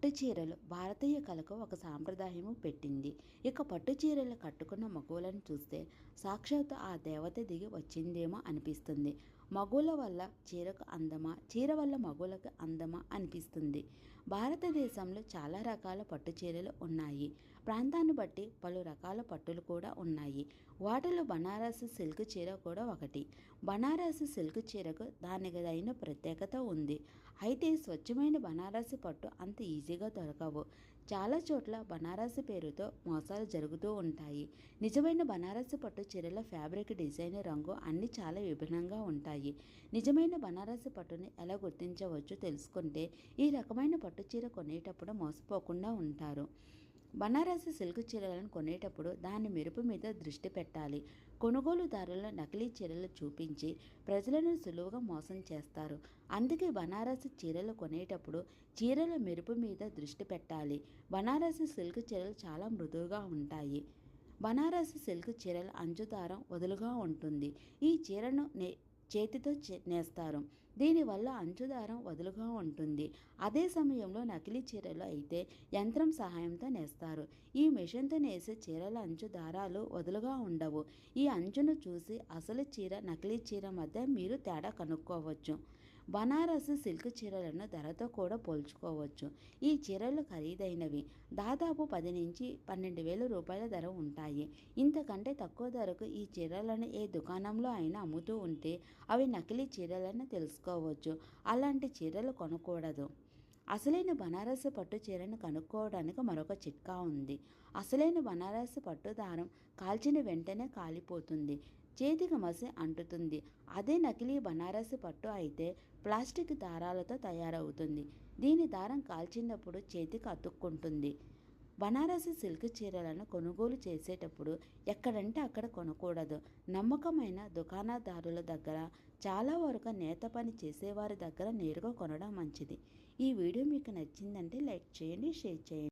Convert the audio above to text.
పట్టు చీరలు భారతీయ కళకు ఒక సాంప్రదాయము పెట్టింది. ఇక పట్టు చీరలు కట్టుకున్న మగువలను చూస్తే సాక్షాత్తు ఆ దేవత దిగి వచ్చిందేమో అనిపిస్తుంది. మగువుల వల్ల చీరకు అందమా, చీర వల్ల మగువులకు అందమా అనిపిస్తుంది. భారతదేశంలో చాలా రకాల పట్టు చీరలు ఉన్నాయి. ప్రాంతాన్ని బట్టి పలు రకాల పట్టులు కూడా ఉన్నాయి. వాటిలో బనారస్ సిల్క్ చీర కూడా ఒకటి. బనారస్ సిల్క్ చీరకు దానిదైన ప్రత్యేకత ఉంది. అయితే స్వచ్ఛమైన బనారసి పట్టు అంత ఈజీగా దొరకవు. చాలా చోట్ల బనారసి పేరుతో మోసాలు జరుగుతూ ఉంటాయి. నిజమైన బనారసి పట్టు చీరల ఫ్యాబ్రిక్, డిజైన్, రంగు అన్నీ చాలా విభిన్నంగా ఉంటాయి. నిజమైన బనారసి పట్టుని ఎలా గుర్తించవచ్చో తెలుసుకుంటే ఈ రకమైన పట్టు చీర కొనేటప్పుడు మోసపోకుండా ఉంటారు. బనారసి సిల్క్ చీరలను కొనేటప్పుడు దాని మెరుపు మీద దృష్టి పెట్టాలి. కొనుగోలుదారుల నకిలీ చీరలు చూపించి ప్రజలను సులువుగా మోసం చేస్తారు. అందుకే బనారసి చీరలు కొనేటప్పుడు చీరల మెరుపు మీద దృష్టి పెట్టాలి. బనారసి సిల్క్ చీరలు చాలా మృదువుగా ఉంటాయి. బనారసి సిల్క్ చీరల అంచు దారం వదులుగా ఉంటుంది. ఈ చీరను చేతితో నేస్తారు. దీనివల్ల అంచుదారం వదులుగా ఉంటుంది. అదే సమయంలో నకిలీ చీరలు అయితే యంత్రం సహాయంతో నేస్తారు. ఈ మెషిన్తో నేసే చీరల అంచు దారాలు వదులుగా ఉండవు. ఈ అంచును చూసి అసలు చీర, నకిలీ చీర మధ్య మీరు తేడా కనుక్కోవచ్చు. బనారసి సిల్క్ చీరలను ధరతో కూడా పోల్చుకోవచ్చు. ఈ చీరలు ఖరీదైనవి. దాదాపు 10 నుంచి 12,000 రూపాయల ధర ఉంటాయి. ఇంతకంటే తక్కువ ధరకు ఈ చీరలను ఏ దుకాణంలో అయినా అమ్ముతూ ఉంటే అవి నకిలీ చీరలని తెలుసుకోవచ్చు. అలాంటి చీరలు కొనకూడదు. అసలైన బనారసి పట్టు చీరను కనుక్కోవడానికి మరొక చిట్కా ఉంది. అసలైన బనారసి పట్టు దారం కాల్చిన వెంటనే కాలిపోతుంది, చేతికి మసి అంటుతుంది. అదే నకిలీ బనారసి పట్టు అయితే ప్లాస్టిక్ దారాలతో తయారవుతుంది. దీని దారం కాల్చినప్పుడు చేతికి అతుక్కుంటుంది. బనారసి సిల్క్ చీరలను కొనుగోలు చేసేటప్పుడు ఎక్కడంటే అక్కడ కొనకూడదు. నమ్మకమైన దుకాణదారుల దగ్గర, చాలా వరకు నేత పని చేసేవారి దగ్గర నేరుగా కొనడం మంచిది. ఈ వీడియో మీకు నచ్చిందంటే లైక్ చేయండి, షేర్ చేయండి.